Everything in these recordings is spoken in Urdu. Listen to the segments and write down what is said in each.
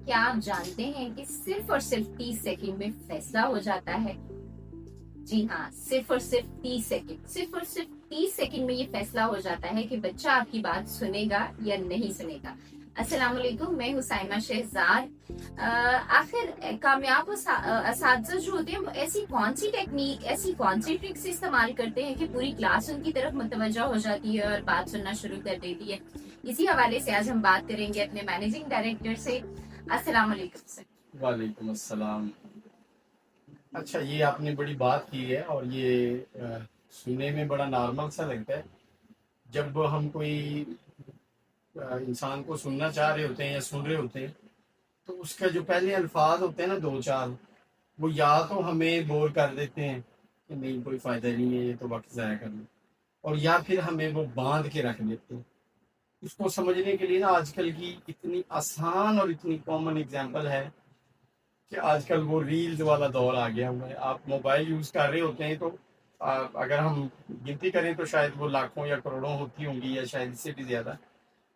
کیا آپ جانتے ہیں کہ صرف اور صرف 30 سیکنڈ میں فیصلہ ہو جاتا ہے؟ جی ہاں، صرف اور صرف 30 سیکنڈ، صرف اور صرف 30 سیکنڈ میں یہ فیصلہ ہو جاتا ہے کہ بچہ آپ کی بات سنے گا یا نہیں سنے گا۔ السلام علیکم، میں حسینہ شہزاد۔ آخر کامیاب اساتذہ جو ہوتے ہیں ایسی کون سی ٹیکنیک، ایسی کون سی ٹرکس استعمال کرتے ہیں کہ پوری کلاس ان کی طرف متوجہ ہو جاتی ہے اور بات سننا شروع کر دیتی ہے؟ اسی حوالے سے آج ہم بات کریں گے اپنے مینیجنگ ڈائریکٹر سے۔ السلام علیکم سر۔ وعلیکم السلام۔ اچھا، یہ آپ نے بڑی بات کی ہے اور یہ سننے میں بڑا نارمل سا لگتا ہے۔ جب ہم کوئی انسان کو سننا چاہ رہے ہوتے ہیں یا سن رہے ہوتے ہیں تو اس کا جو پہلے الفاظ ہوتے ہیں نا، دو چار، وہ یا تو ہمیں بور کر دیتے ہیں کہ نہیں کوئی فائدہ نہیں ہے، یہ تو وقت ضائع کرنا، اور یا پھر ہمیں وہ باندھ کے رکھ دیتے ہیں۔ اس کو سمجھنے کے لیے نا آج کل کی اتنی آسان اور اتنی کامن اگزامپل ہے کہ آج کل وہ ریلز والا دور آ گیا ہوا ہے۔ آپ موبائل یوز کر رہے ہوتے ہیں تو اگر ہم گنتی کریں تو شاید وہ لاکھوں یا کروڑوں ہوتی ہوں گی، یا شاید اس سے بھی زیادہ،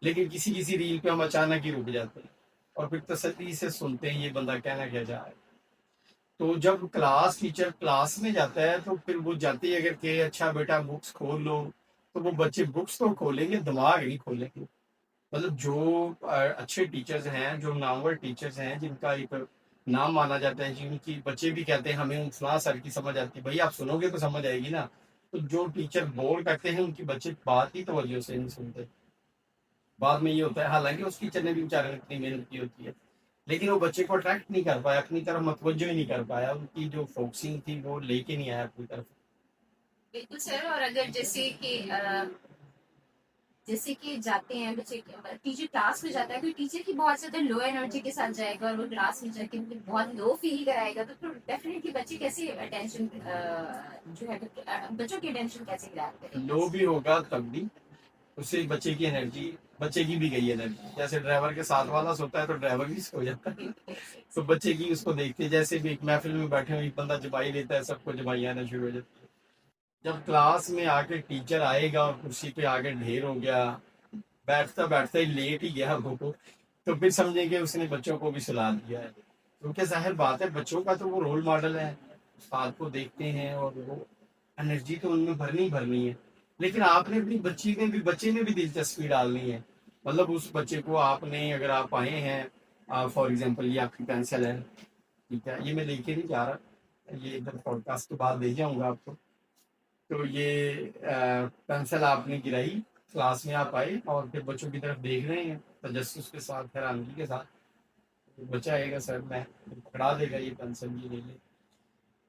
لیکن کسی کسی ریل پہ ہم اچانک ہی رک جاتے ہیں اور پھر تسلی سے سنتے ہیں یہ بندہ کہنا کیا چاہ رہا ہے۔ تو جب کلاس ٹیچر کلاس میں جاتا ہے تو پھر وہ جاتے ہی اگر کہ اچھا بیٹا بکس کھول لو، تو وہ بچے بکس تو کھولیں گے، دماغ نہیں کھولیں گے۔ مطلب جو اچھے ٹیچرز ہیں، جو نامور ٹیچرز ہیں، جن کا ایک نام مانا جاتا ہے، جن کی بچے بھی کہتے ہیں ہمیں فلاں سر کی سمجھ آتی ہے، بھائی آپ سنو گے تو سمجھ آئے گی نا۔ تو جو ٹیچر بور کرتے ہیں ان کی بچے بات ہی توجہ سے نہیں سنتے۔ بعد میں یہ ہوتا ہے، حالانکہ اس ٹیچر نے بھی بیچارے نے اتنی محنت کی ہوتی ہے، لیکن وہ بچے کو اٹریکٹ نہیں کر پایا، اپنی طرف متوجہ ہی نہیں کر پایا، ان کی جو فوکسنگ تھی وہ لے کے نہیں آیا اپنی طرف۔ بالکل سر، اور اگر جیسے کہ جاتے ہیں بچے، ٹیچر کلاس میں جاتا ہے، کوئی ٹیچر کی بہت زیادہ لو انرجی کے ساتھ جائے گا اور وہ کلاس میں جا کے بہت لو فیل کرائے گا، تو پھر ڈیفینیٹلی بچے کیسے اٹینشن جو ہے بچوں کی اٹینشن کیسے گراب کریں گے؟ لو بھی ہوگا تب بھی اس سے بچے کی انرجی، بچے کی بھی گئی انرجی، جیسے ڈرائیور کے ساتھ والا سوتا ہے تو ڈرائیور بھی سو جاتا ہے، تو بچے کی اس کو دیکھتے جیسے بھی ایک محفل میں بیٹھے ہوئے ایک بندہ جبائی لیتا ہے، سب کو جبائی آنا شروع ہو جاتی ہے۔ جب کلاس میں آ کے ٹیچر آئے گا اور کرسی پہ آ کے ڈھیر ہو گیا، بیٹھتا بیٹھتا ہی لیٹ ہی گیا وہ، تو پھر سمجھیں کہ اس نے بچوں کو بھی سلا دیا ہے، کیونکہ ظاہر بات ہے بچوں کا تو وہ رول ماڈل ہے، استاد کو دیکھتے ہیں اور وہ انرجی تو ان میں بھرنی بھرنی ہے، لیکن آپ نے اپنی بچے میں بھی دلچسپی ڈالنی ہے۔ مطلب اس بچے کو آپ نے، اگر آپ آئے ہیں فار ایگزامپل، یہ آپ کی پینسل ہے، ٹھیک ہے، یہ میں لے کے نہیں جا رہا، یہ ادھر پوڈ کاسٹ کے بعد لے جاؤں گا آپ کو۔ تو یہ پینسل آپ نے گرائی، کلاس میں آپ آئے اور پھر بچوں کی طرف دیکھ رہے ہیں تجسس کے ساتھ، حیرانگی کے ساتھ، بچہ آئے گا سر میں پکڑا دے گا یہ پینسل، یہ لے لے،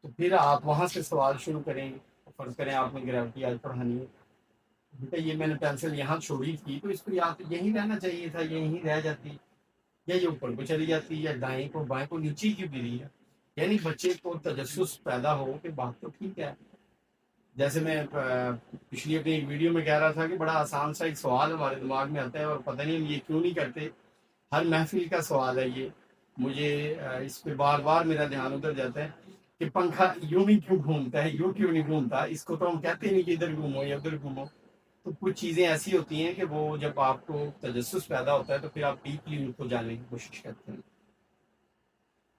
تو پھر آپ وہاں سے سوال شروع کریں گے۔ فرض کریں آپ نے گریوٹی آج پڑھانی ہے، بیٹا یہ میں نے پینسل یہاں چھوڑی تھی تو اس کو یاد یہیں رہنا چاہیے تھا، یہیں رہ جاتی، یا یہ اوپر کو چلی جاتی، یا دائیں کو بائیں کو نیچے کیوں گری ہے۔ یعنی بچے کو تجسس پیدا ہو کہ بات تو ٹھیک ہے۔ جیسے میں پچھلی اپنی ایک ویڈیو میں کہہ رہا تھا کہ بڑا آسان سا ایک سوال ہمارے دماغ میں آتا ہے اور پتہ نہیں ہم یہ کیوں نہیں کرتے، ہر محفل کا سوال ہے یہ، مجھے اس پہ بار بار میرا دھیان ادھر جاتا ہے کہ پنکھا یوں ہی کیوں گھومتا ہے، یوں کیوں نہیں گھومتا، اس کو تو ہم کہتے نہیں کہ ادھر گھومو یا ادھر گھومو۔ تو کچھ چیزیں ایسی ہوتی ہیں کہ وہ جب آپ کو تجسس پیدا ہوتا ہے تو پھر آپ ڈیپلی ان کو جاننے کی کوشش کرتے ہیں۔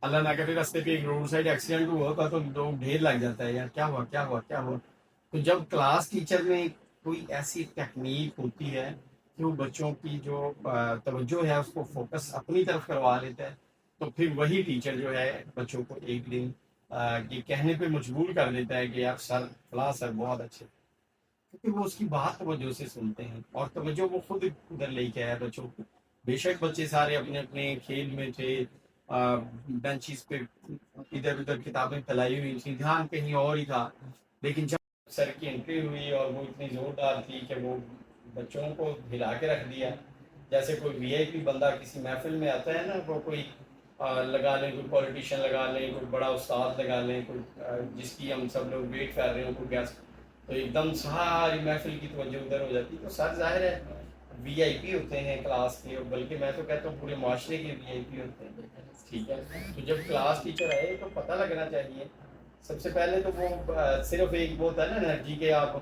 اللہ نہ کرے راستے پہ ایک روڈ سائڈ ایکسیڈنٹ ہوا ہوتا تو لوگ ڈھیر لگ جاتا ہے، یار کیا ہوا کیا ہوا کیا ہوا۔ تو جب کلاس ٹیچر میں کوئی ایسی ٹیکنیک ہوتی ہے کہ وہ بچوں کی جو توجہ ہے اس کو فوکس اپنی طرف کروا لیتا ہے، تو پھر وہی ٹیچر جو ہے بچوں کو ایک دن یہ کہنے پہ مجبور کر دیتا ہے کہ یار سر فلاں سر بہت اچھے، کیونکہ وہ اس کی بات توجہ سے سنتے ہیں اور توجہ وہ خود ادھر لے کے آیا بچوں کو۔ بے شک بچے سارے اپنے اپنے کھیل میں تھے، بینچز پہ ادھر ادھر کتابیں پھیلائی ہوئی تھی، دھیان کہیں اور ہی تھا، لیکن جب سر کی انٹری ہوئی اور وہ اتنی زوردار تھی کہ وہ بچوں کو ہلا کے رکھ دیا، جیسے کوئی وی آئی پی بندہ کسی محفل میں آتا ہے نا، وہ کوئی لگا لیں، کوئی پولیٹیشین لگا لیں، کوئی بڑا استاد لگا لیں، کوئی جس کی ہم سب لوگ ویٹ کر رہے ہوں، کوئی گیسٹ، تو ایک دم ساری محفل کی توجہ ادھر ہو جاتی، تو سر ظاہر ہے وی آئی پی ہوتے ہیں کلاس کے، بلکہ میں تو کہتا ہوں پورے معاشرے کے وی آئی پی ہوتے ہیں، ٹھیک ہے۔ تو جب کلاس ٹیچر آئے تو پتہ لگنا چاہیے سب سے پہلے تو وہ صرف ایک وہ ہوتا ہے نا انرجی کے، آپ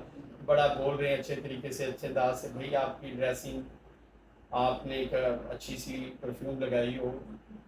بڑا بول رہے ہیں اچھے طریقے سے، اچھے انداز سے، بھائی آپ کی ڈریسنگ، آپ نے ایک اچھی سی پرفیوم لگائی ہو،